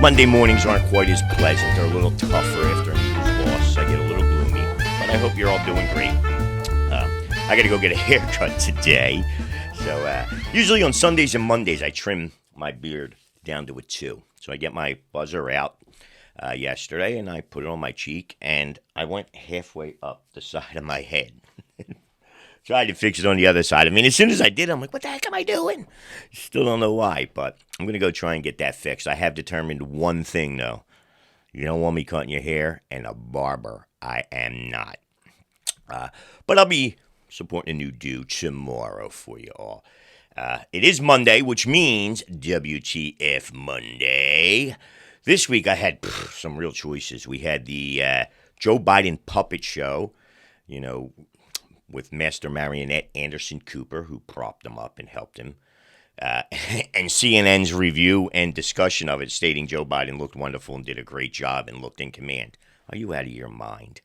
Monday mornings aren't quite as pleasant. They're a little tougher after an Eagles loss. I get a little gloomy, but I hope you're all doing great. I got to go get a haircut today. So usually on Sundays and Mondays, I trim my beard down to a 2. So I get my buzzer out yesterday, and I put it on my cheek, and I went halfway up the side of my head. Tried to fix it on the other side. I mean, as soon as I did, I'm like, what the heck am I doing? Still don't know why, but I'm going to go try and get that fixed. I have determined one thing, though. You don't want me cutting your hair, and a barber I am not. But I'll be supporting a new do tomorrow for you all. It is Monday, which means WTF Monday. This week I had some real choices. We had the Joe Biden puppet show, with Master Marionette Anderson Cooper, who propped him up and helped him. And CNN's review and discussion of it, stating Joe Biden looked wonderful and did a great job and looked in command. Are you out of your mind?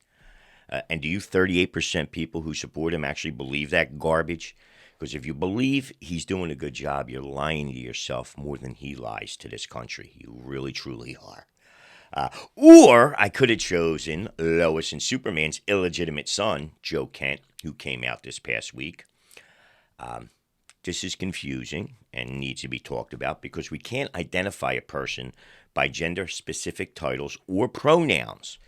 And do you 38% people who support him actually believe that garbage? Because if you believe he's doing a good job, you're lying to yourself more than he lies to this country. You really, truly are. Or I could have chosen Lois and Superman's illegitimate son, Joe Kent, who came out this past week. This is confusing and needs to be talked about because we can't identify a person by gender-specific titles or pronouns.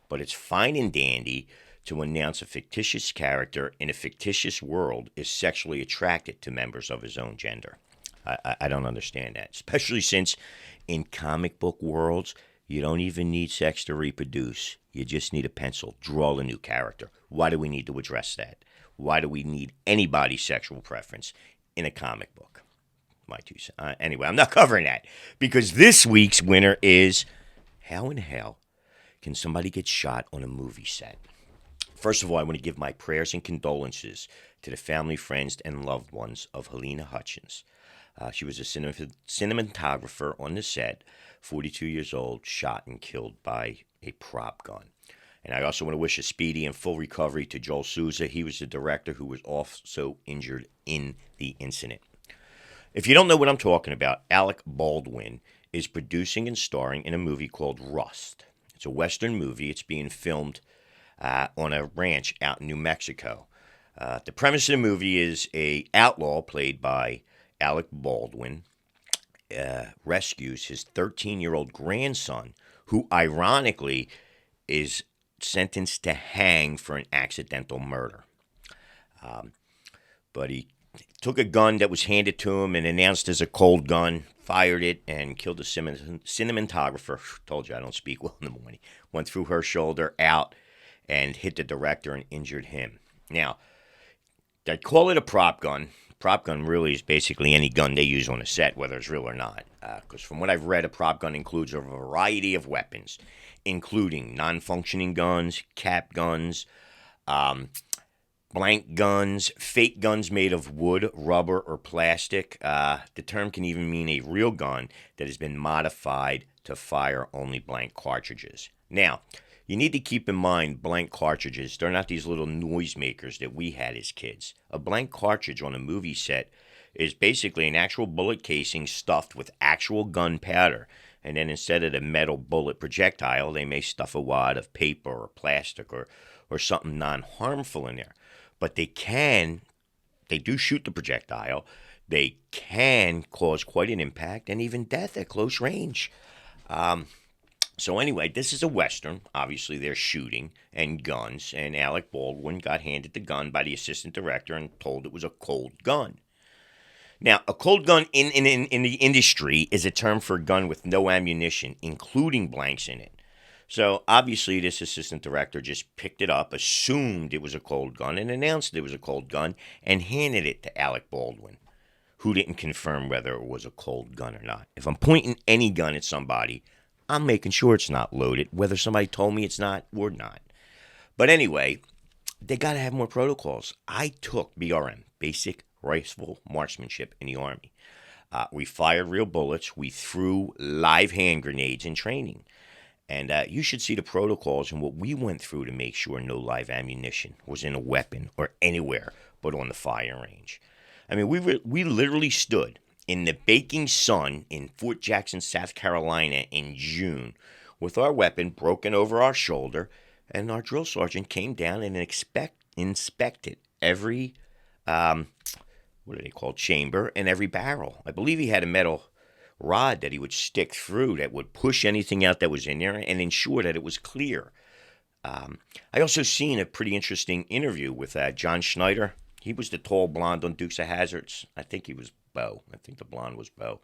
But it's fine and dandy to announce a fictitious character in a fictitious world is sexually attracted to members of his own gender. I don't understand that, especially since in comic book worlds, you don't even need sex to reproduce. You just need a pencil. Draw a new character. Why do we need to address that? Why do we need anybody's sexual preference in a comic book? My two cents. Anyway, I'm not covering that because this week's winner is how in hell can somebody get shot on a movie set? First of all, I want to give my prayers and condolences to the family, friends, and loved ones of Helena Hutchins. She was a cinematographer on the set, 42 years old, shot and killed by a prop gun. And I also want to wish a speedy and full recovery to Joel Souza. He was the director who was also injured in the incident. If you don't know what I'm talking about, Alec Baldwin is producing and starring in a movie called Rust. It's a Western movie. It's being filmed on a ranch out in New Mexico. The premise of the movie is a outlaw played by Alec Baldwin rescues his 13-year-old grandson, who ironically is sentenced to hang for an accidental murder. But he took a gun that was handed to him and announced as a cold gun, fired it, and killed a cinematographer. Told you I don't speak well in the morning. Went through her shoulder, out, and hit the director and injured him. Now, they call it a prop gun. Prop gun really is basically any gun they use on a set, whether it's real or not. Because from what I've read, a prop gun includes a variety of weapons, including non-functioning guns, cap guns, blank guns, fake guns made of wood, rubber, or plastic. The term can even mean a real gun that has been modified to fire only blank cartridges. Now, you need to keep in mind blank cartridges. They're not these little noisemakers that we had as kids. A blank cartridge on a movie set is basically an actual bullet casing stuffed with actual gunpowder. And then instead of the metal bullet projectile, they may stuff a wad of paper or plastic or something non-harmful in there. But they do shoot the projectile. They can cause quite an impact and even death at close range. So anyway, this is a Western. Obviously, they're shooting and guns, and Alec Baldwin got handed the gun by the assistant director and told it was a cold gun. Now, a cold gun in the industry is a term for a gun with no ammunition, including blanks in it. So obviously, this assistant director just picked it up, assumed it was a cold gun, and announced it was a cold gun, and handed it to Alec Baldwin, who didn't confirm whether it was a cold gun or not. If I'm pointing any gun at somebody, I'm making sure it's not loaded, whether somebody told me it's not or not. But anyway, they got to have more protocols. I took BRM, Basic Rifle Marksmanship, in the Army. We fired real bullets. We threw live hand grenades in training. And you should see the protocols and what we went through to make sure no live ammunition was in a weapon or anywhere but on the firing range. I mean, we literally stood in the baking sun in Fort Jackson, South Carolina in June with our weapon broken over our shoulder, and our drill sergeant came down and inspected every, what are they called, chamber and every barrel. I believe he had a metal rod that he would stick through that would push anything out that was in there and ensure that it was clear. I also seen a pretty interesting interview with John Schneider. He was the tall blonde on Dukes of Hazzards. I think he was Bo. I think the blonde was Bo.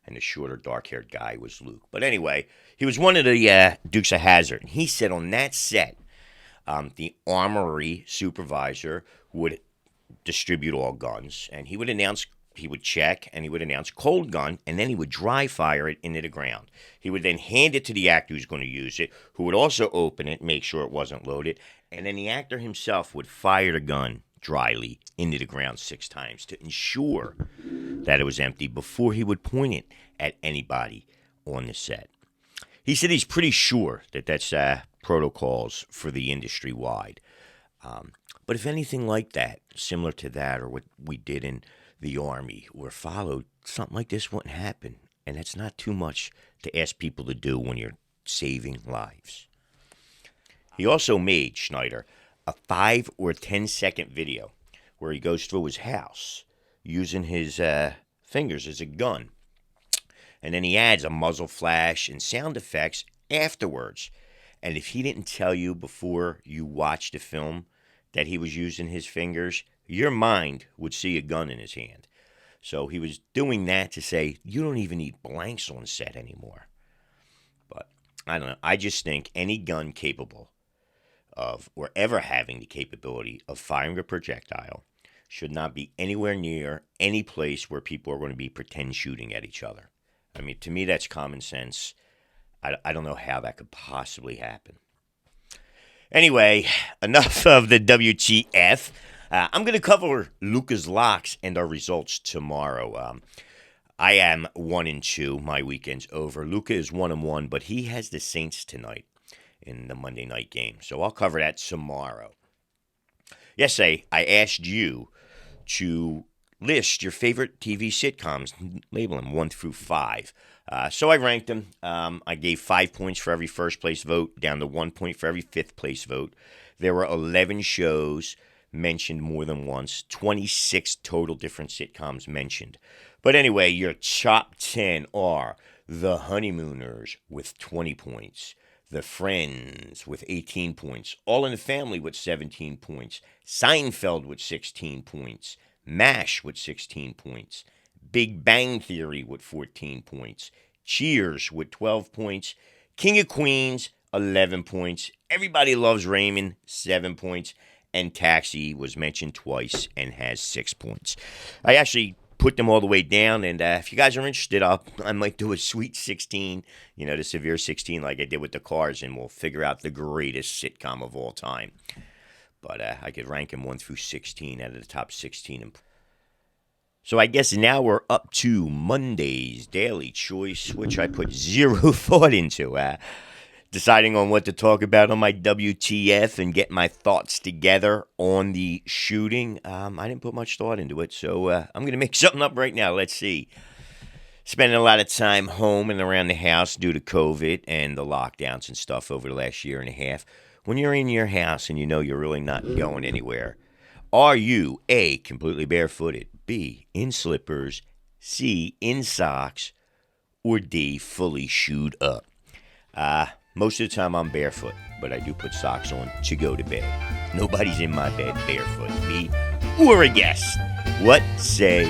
And the shorter, dark-haired guy was Luke. But anyway, he was one of the Dukes of Hazzard. And he said on that set, the armory supervisor would distribute all guns. And he would announce, he would check, and he would announce cold gun, and then he would dry fire it into the ground. He would then hand it to the actor who's going to use it, who would also open it, make sure it wasn't loaded. And then the actor himself would fire the gun dryly into the ground 6 times to ensure that it was empty before he would point it at anybody on the set. He said he's pretty sure that that's protocols for the industry wide. But if anything like that, similar to that or what we did in the Army, were followed, something like this wouldn't happen. And that's not too much to ask people to do when you're saving lives. He also made, Schneider, a 5 or 10-second video where he goes through his house using his fingers as a gun. And then he adds a muzzle flash and sound effects afterwards. And if he didn't tell you before you watched the film that he was using his fingers, your mind would see a gun in his hand. So he was doing that to say, you don't even need blanks on set anymore. But I don't know. I just think any gun capable of, or ever having the capability of firing a projectile, should not be anywhere near any place where people are going to be pretend shooting at each other. I mean, to me, that's common sense. I don't know how that could possibly happen. Anyway, enough of the WTF. I'm going to cover Luca's locks and our results tomorrow. I am 1-2. My weekend's over. Luca is 1-1, but he has the Saints tonight in the Monday night game. So I'll cover that tomorrow. Yesterday, I asked you to list your favorite TV sitcoms, label them 1 through 5. So I ranked them. I gave 5 points for every first place vote, down to 1 point for every fifth place vote. There were 11 shows mentioned more than once, 26 total different sitcoms mentioned. But anyway, your top 10 are The Honeymooners with 20 points, The Friends with 18 points, All in the Family with 17 points, Seinfeld with 16 points, MASH with 16 points, Big Bang Theory with 14 points, Cheers with 12 points, King of Queens, 11 points, Everybody Loves Raymond, 7 points, and Taxi was mentioned twice and has 6 points. I actually put them all the way down, and if you guys are interested, I might do a Sweet 16, the Severe 16 like I did with the Cars, and we'll figure out the greatest sitcom of all time. But I could rank them 1 through 16 out of the top 16. So I guess now we're up to Monday's Daily Choice, which I put zero thought into. Deciding on what to talk about on my WTF and get my thoughts together on the shooting. I didn't put much thought into it, so I'm going to make something up right now. Let's see. Spending a lot of time home and around the house due to COVID and the lockdowns and stuff over the last year and a half. When you're in your house and you know you're really not going anywhere, are you A, completely barefooted, B, in slippers, C, in socks, or D, fully shoed up? Most of the time I'm barefoot, but I do put socks on to go to bed. Nobody's in my bed barefoot, me or a guest. What say